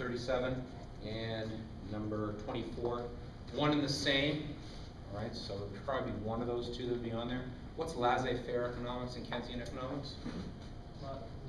37 and number 24, one and the same. All right, so there'd probably be one of those two that would be on there. What's laissez-faire economics and Keynesian economics?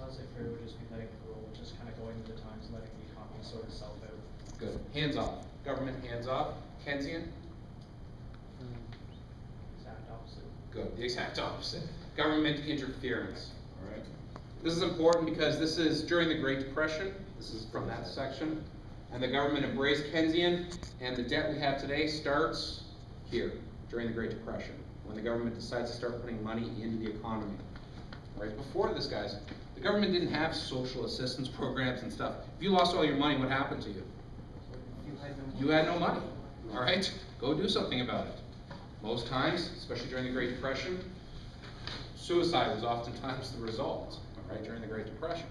Laissez-faire would just be letting it roll, just kind of going with the times, letting the economy sort itself out. Good. Hands off. Government hands off. Keynesian? Exact opposite. Good. The exact opposite. Government interference. All right. This is important because this is during the Great Depression. This is from that section. And the government embraced Keynesian, and the debt we have today starts here during the Great Depression, when the government decides to start putting money into the economy. Right before this, guys, the government didn't have social assistance programs and stuff. If you lost all your money, what happened to you? You had no money. All right, go do something about it. Most times, especially during the Great Depression, suicide was oftentimes the result. Right during the Great Depression.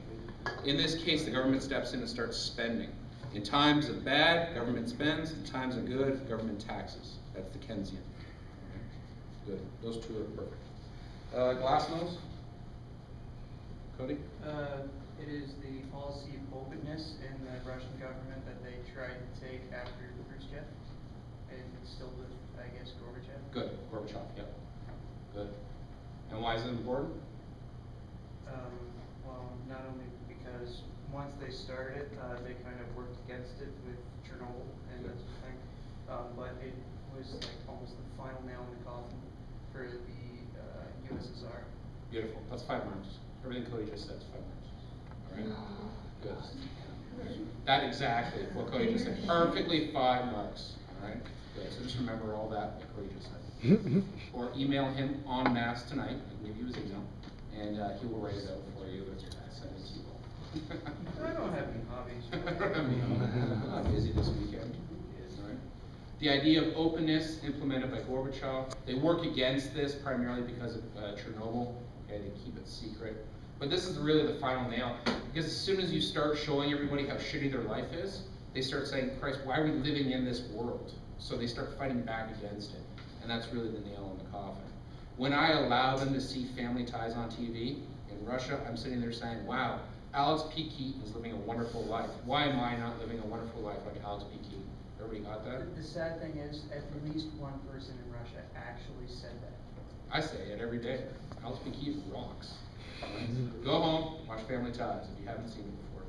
In this case, the government steps in and starts spending. In times of bad, government spends. In times of good, government taxes. That's the Keynesian. Good. Those two are perfect. Glasnost? Cody? It is the policy of openness in the Russian government that they tried to take after Khrushchev, and it's still with, I guess, Gorbachev. Good. Gorbachev, yep. Good. And why is it important? Well, not only because once they started it, they kind of worked against it with Chernobyl and that sort of thing, but it was like almost the final nail in the coffin for the USSR. Beautiful. That's 5 marks. Everything Cody just said is 5 marks. All right? Good. That exactly, what Cody just said. Perfectly 5 marks. All right? Good. So just remember all that Cody just said. Or email him en masse tonight. I can give you his email, and he will write it out for you and send it to you. I don't have any hobbies. I'm not busy this weekend. All right. The idea of openness implemented by Gorbachev. They work against this primarily because of Chernobyl. Okay, they keep it secret. But this is really the final nail, because as soon as you start showing everybody how shitty their life is, they start saying, Christ, why are we living in this world? So they start fighting back against it. And that's really the nail in the coffin. When I allow them to see Family Ties on TV in Russia, I'm sitting there saying, wow, Alex P. Keaton is living a wonderful life. Why am I not living a wonderful life like Alex P. Keaton? Everybody got that? The sad thing is, at least one person in Russia actually said that. I say it every day. Alex P. Keaton rocks. Go home, watch Family Ties if you haven't seen it before.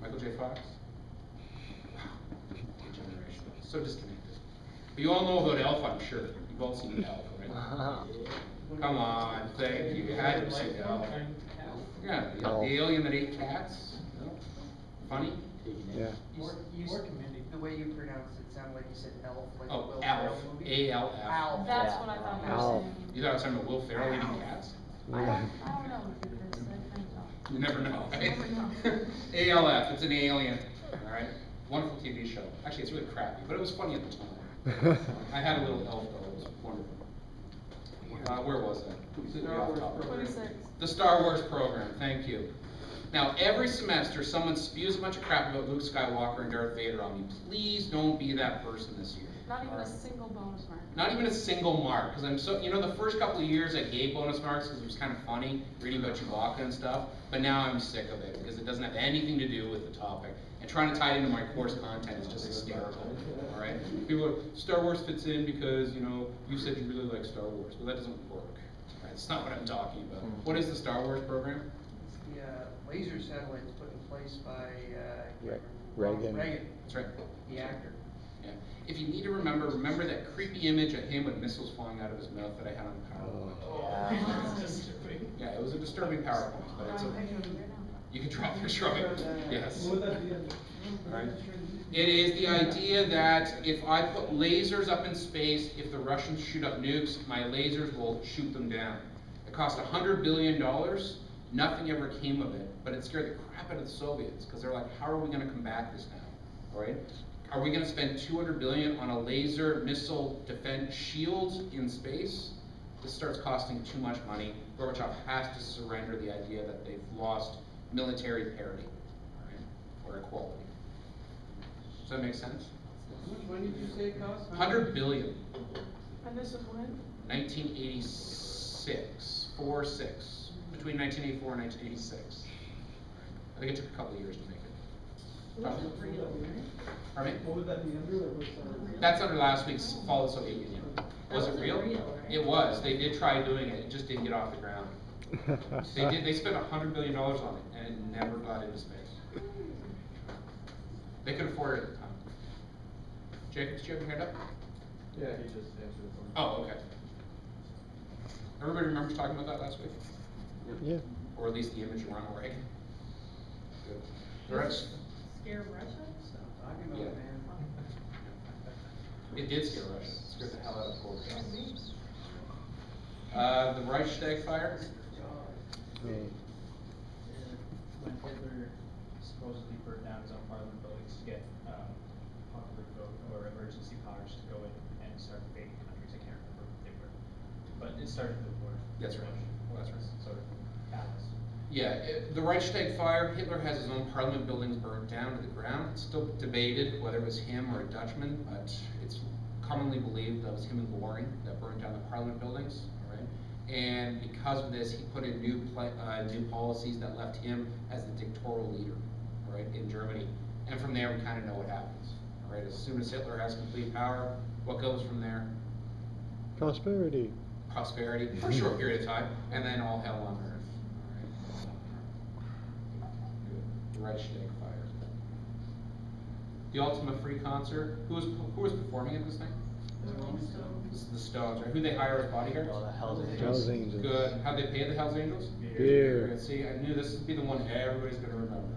Michael J. Fox? Wow, good generation. So disconnected. But you all know about Elf, I'm sure. You've all seen Elf, right? Come on, thank you. You had to see Elf. Yeah, the alien that ate cats. No? Funny? Yeah. The way you pronounced it sounded like you said elf, like a Oh, Will Alf. Ferrell movie. A-L-F. Alf. That's what I thought you were Alf. saying. You thought I was talking about Will Ferrell eating cats? I don't know if it is. I think not. You never know, right? Never know. ALF, it's an alien, all right? Wonderful TV show. Actually, it's really crappy, but it was funny at the time. I had a little elf though, it was wonderful. Where was I? 26. The Star Wars program, thank you. Now, every semester, someone spews a bunch of crap about Luke Skywalker and Darth Vader on me. Please don't be that person this year. Not even a single bonus mark. Not even a single mark, because I'm so, you know, the first couple of years I gave bonus marks because it was kind of funny reading about Chewbacca and stuff, but now I'm sick of it because it doesn't have anything to do with the topic. And trying to tie it into my course content is just hysterical, all right? People are, Star Wars fits in because, you know, you said you really like Star Wars. Well, that doesn't work, right? It's not what I'm talking about. What is the Star Wars program? It's the laser satellites put in place by Reagan. That's right. The actor. Yeah. If you need to remember that creepy image of him with missiles falling out of his mouth that I had on the PowerPoint. Yeah, it was a disturbing PowerPoint, but it's a, you can drop your shrug. Yes. All right. It is the idea that if I put lasers up in space, if the Russians shoot up nukes, my lasers will shoot them down. It cost $100 billion. Nothing ever came of it, but it scared the crap out of the Soviets because they're like, how are we going to combat this now? All right? Are we going to spend $200 billion on a laser missile defense shield in space? This starts costing too much money. Gorbachev has to surrender the idea that they've lost military parity, all right, or equality. Does that make sense? When did you say it cost? $100 billion. And this is when? 1986, 4-6, between 1984 and 1986. I think it took a couple of years to make it. Pardon me? What would that be under, or was that? That's under last week's Fall of the Soviet Union. Was it real? Right? It was. They did try doing it. It just didn't get off the ground. They spent $100 billion on it, and it never got into space. They could afford it at the time. Jacob, did you have your hand up? Yeah, he just answered it. Oh, okay. Everybody remembers talking about that last week? Yeah. Or at least the image of Ronald Reagan? Good. The rest? Scare Russia? Stop talking about Yeah. it, man. It did scare Russia. It scared the hell out of Poland. The Reichstag fire? Oh. When Hitler supposedly burned down his own parliament buildings to get, popular vote or emergency powers to go in and start invading countries, I can't remember what they were. But it started the war. That's right. That's right. Sort of callous. Yeah, the Reichstag fire, Hitler has his own parliament buildings burned down to the ground. It's still debated whether it was him or a Dutchman, but it's commonly believed that it was him and Goring that burned down the parliament buildings, all right? And because of this, he put in new policies that left him as the dictatorial leader, all right, in Germany. And from there, we kind of know what happens, all right? As soon as Hitler has complete power, what goes from there? Prosperity. Prosperity for a short period of time, and then all hell on earth. Good. The Reichstag fire. The Ultima Free concert. Who was performing at this thing? This is the Stones, right? Who they hire as bodyguards? Oh, the Hells Angels. Hells Angels. Good. How'd they pay the Hells Angels? Beer. Good. See, I knew this would be the one everybody's gonna remember.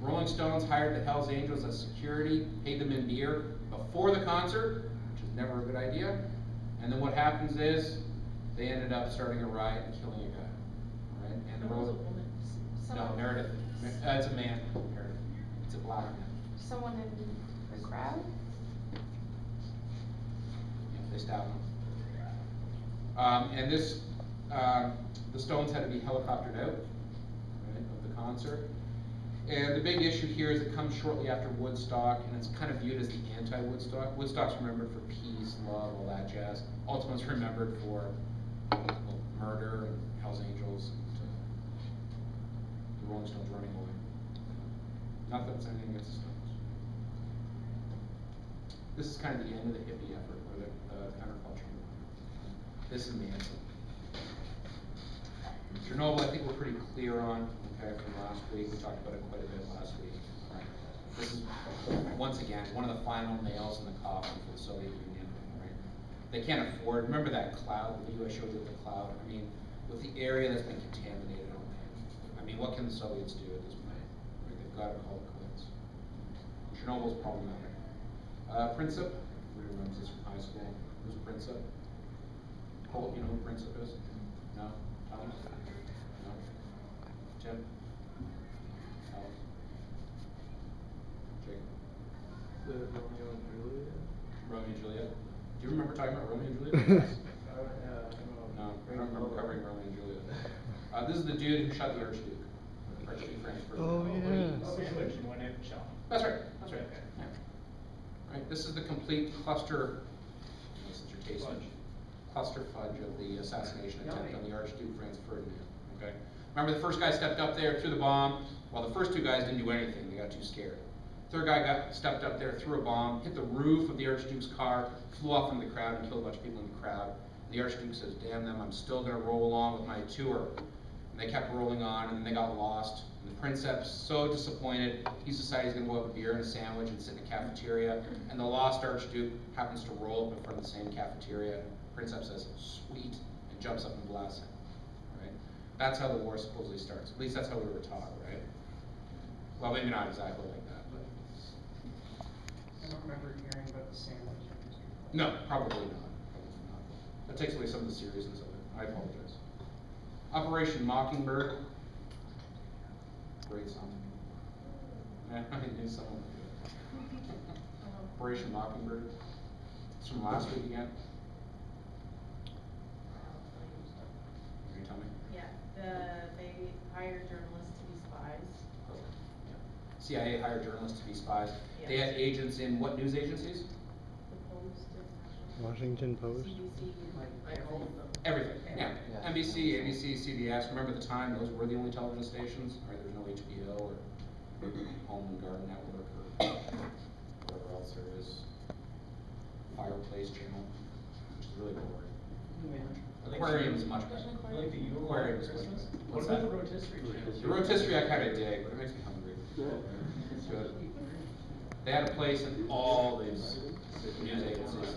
Rolling Stones hired the Hells Angels as security, paid them in beer before the concert, which is never a good idea. And then what happens is, they ended up starting a riot and killing a guy, right? And the That was a road. woman. No, Meredith. It's a man. Meredith. It's a black man. Someone in the crowd? Yeah, they stabbed him. And this, the Stones had to be helicoptered out, right, of the concert. And the big issue here is it comes shortly after Woodstock, and it's kind of viewed as the anti-Woodstock. Woodstock's remembered for peace, love, all that jazz. Ultimate's remembered for murder and Hells Angels and the Rolling Stones running away. Not that it's anything against the Stones. This is kind of the end of the hippie effort, or the counterculture movement. This is the answer. Chernobyl, I think we're pretty clear on, okay, from last week. We talked about it quite a bit last week. Right. This is, once again, one of the final nails in the coffin for the Soviet Union, right? They can't afford, remember that cloud, the video I showed you of the cloud? I mean, with the area that's been contaminated, I mean, what can the Soviets do at this point? Right? They've got to call it quits. Chernobyl's problematic. Princip, everybody remembers this from high school. Who's Princip? Cole, you know who Princip is? No? Thomas? No? Tim? Alex? Jacob? The Romeo and Juliet? Romeo and Juliet? Do you remember talking about Romeo and Juliet? No, I don't remember covering Romeo and Juliet. This is the dude who shot the Archduke. Archduke Franz Ferdinand. Oh, yeah. Sandwich and went out and shot him. That's right, that's right. Yeah. Right, this is the complete cluster, this is your taste fudge. Cluster fudge of the assassination attempt on the Archduke Franz Ferdinand, okay? Remember the first guy stepped up there, threw the bomb. Well, the first two guys didn't do anything, they got too scared. Third guy stepped up there, threw a bomb, hit the roof of the Archduke's car, flew off into the crowd and killed a bunch of people in the crowd. And the Archduke says, damn them, I'm still gonna roll along with my tour. And they kept rolling on, and then they got lost. And the Princeps, so disappointed, he's decided he's gonna go have a beer and a sandwich and sit in a cafeteria. And the lost Archduke happens to roll up in front of the same cafeteria. Princeps says, sweet, and jumps up and blasts him, right? That's how the war supposedly starts. At least that's how we were taught, right? Well, maybe not exactly like that, but. I don't remember hearing about the sandwich. No, probably not. That takes away some of the seriousness of it. I apologize. Operation Mockingbird. Great song. I knew someone would do it. Operation Mockingbird. It's from last week again. Can you tell me? Yeah, they hired journalists to be spies. Perfect. Yeah. CIA hired journalists to be spies. They Yes. had agents in what news agencies? The Post, Washington Post. CBC, like all of them. Everything, yeah. Yeah. NBC, ABC, CBS, remember the time, those were the only television stations, right? There was no HBO or Home and Garden Network, or whatever else there is. Fireplace channel, which is really boring. Aquarium is much better. Like the Yule log Aquarium at is much Christmas? better. What What's about that? the rotisserie channel? The rotisserie I kinda dig, but it makes me hungry. It's good. They had a place in all these news agencies, right?